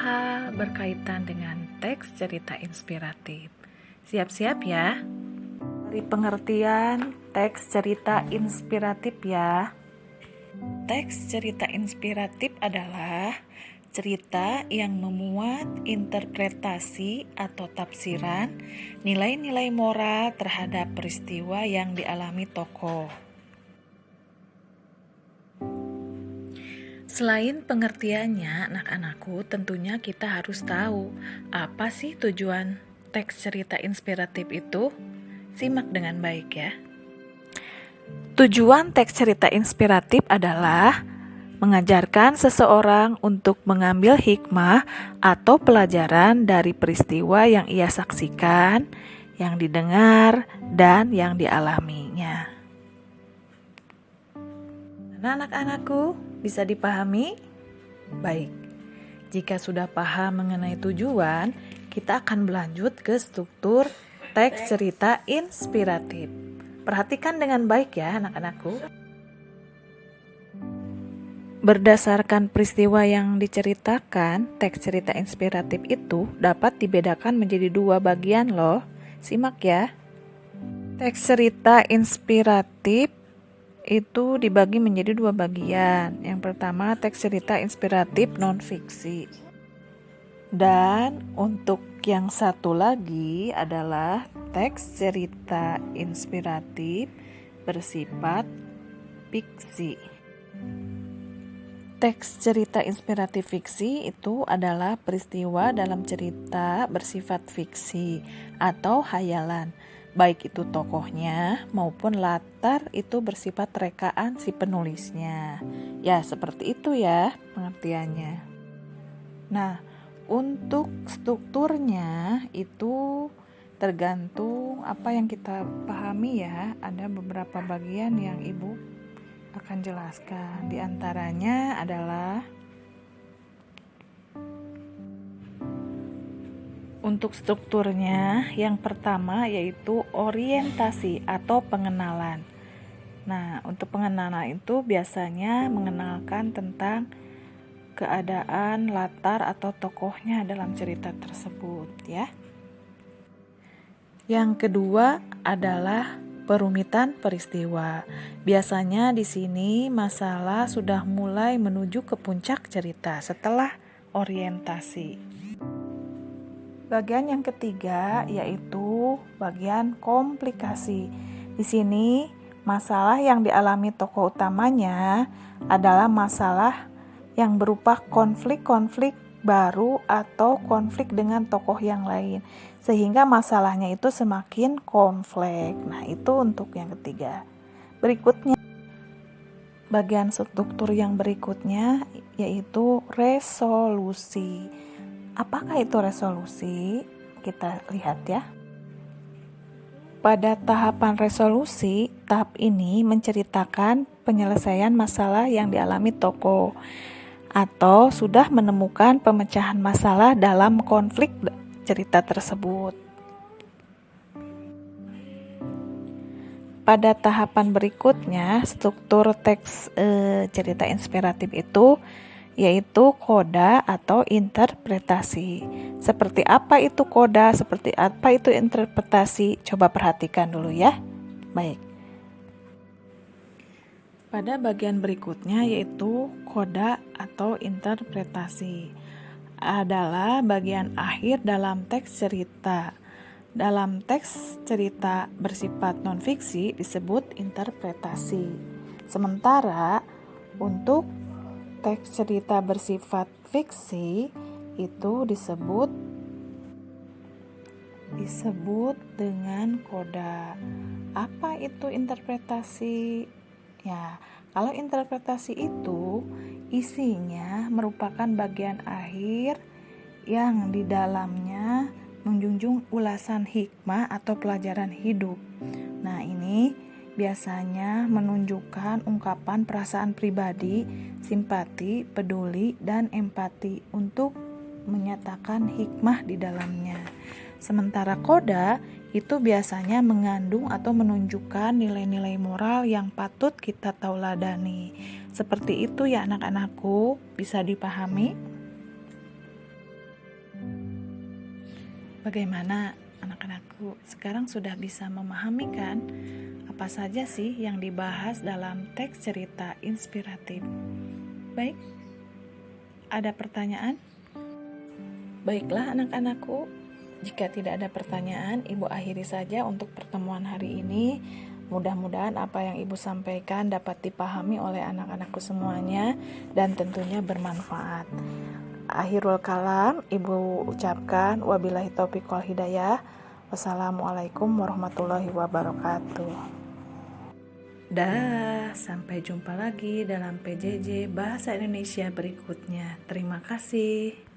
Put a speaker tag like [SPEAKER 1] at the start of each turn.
[SPEAKER 1] hal berkaitan dengan teks cerita inspiratif. Siap-siap ya. Dari pengertian teks cerita inspiratif ya. Teks cerita inspiratif adalah cerita yang memuat interpretasi atau tafsiran nilai-nilai moral terhadap peristiwa yang dialami tokoh. Selain pengertiannya, anak-anakku, tentunya kita harus tahu apa sih tujuan teks cerita inspiratif itu. Simak dengan baik ya. Tujuan teks cerita inspiratif adalah mengajarkan seseorang untuk mengambil hikmah atau pelajaran dari peristiwa yang ia saksikan, yang didengar, dan yang dialaminya. Nah, anak-anakku, bisa dipahami? Baik, jika sudah paham mengenai tujuan, kita akan berlanjut ke struktur teks cerita inspiratif. Perhatikan dengan baik ya anak-anakku. Berdasarkan peristiwa yang diceritakan, teks cerita inspiratif itu dapat dibedakan menjadi dua bagian loh. Simak ya. Teks cerita inspiratif itu dibagi menjadi dua bagian. Yang pertama, teks cerita inspiratif non-fiksi. Dan untuk yang satu lagi adalah teks cerita inspiratif bersifat fiksi. Teks cerita inspiratif fiksi itu adalah peristiwa dalam cerita bersifat fiksi atau hayalan. Baik itu tokohnya maupun latar itu bersifat rekaan si penulisnya. Ya, seperti itu ya pengertiannya. Nah, untuk strukturnya itu tergantung apa yang kita pahami ya. Ada beberapa bagian yang Ibu akan jelaskan. Di antaranya adalah untuk strukturnya, yang pertama yaitu orientasi atau pengenalan. Nah, untuk pengenalan itu biasanya mengenalkan tentang keadaan, latar atau tokohnya dalam cerita tersebut ya. Yang kedua adalah perumitan peristiwa. Biasanya di sini masalah sudah mulai menuju ke puncak cerita setelah orientasi. Bagian yang ketiga yaitu bagian komplikasi. Di sini masalah yang dialami tokoh utamanya adalah masalah yang berupa konflik-konflik baru atau konflik dengan tokoh yang lain, sehingga masalahnya itu semakin kompleks. Nah, itu untuk yang ketiga. Berikutnya, bagian struktur yang berikutnya yaitu resolusi. Apakah itu resolusi? Kita lihat ya. Pada tahapan resolusi, tahap ini menceritakan penyelesaian masalah yang dialami tokoh atau sudah menemukan pemecahan masalah dalam konflik cerita tersebut. Pada tahapan berikutnya, struktur teks cerita inspiratif itu yaitu koda atau interpretasi. Seperti apa itu koda, seperti apa itu interpretasi? Coba perhatikan dulu ya. Baik. Pada bagian berikutnya yaitu koda atau interpretasi adalah bagian akhir dalam teks cerita. Dalam teks cerita bersifat non-fiksi disebut interpretasi. Sementara untuk teks cerita bersifat fiksi itu disebut dengan koda. Apa itu interpretasi? Ya, kalau interpretasi itu isinya merupakan bagian akhir yang di dalamnya menjunjung ulasan hikmah atau pelajaran hidup. Nah, ini biasanya menunjukkan ungkapan perasaan pribadi, simpati, peduli, dan empati untuk menyatakan hikmah di dalamnya. Sementara koda itu biasanya mengandung atau menunjukkan nilai-nilai moral yang patut kita tauladani. Seperti itu ya anak-anakku, bisa dipahami? Bagaimana anak-anakku? Sekarang sudah bisa memahami kan? Apa saja sih yang dibahas dalam teks cerita inspiratif? Baik, ada pertanyaan? Baiklah anak-anakku, jika tidak ada pertanyaan, Ibu akhiri saja untuk pertemuan hari ini. Mudah-mudahan apa yang Ibu sampaikan dapat dipahami oleh anak-anakku semuanya dan tentunya bermanfaat. Akhirul kalam, Ibu ucapkan wabillahi taufiq wal hidayah. Wassalamualaikum warahmatullahi wabarakatuh. Dah, sampai jumpa lagi dalam PJJ Bahasa Indonesia berikutnya. Terima kasih.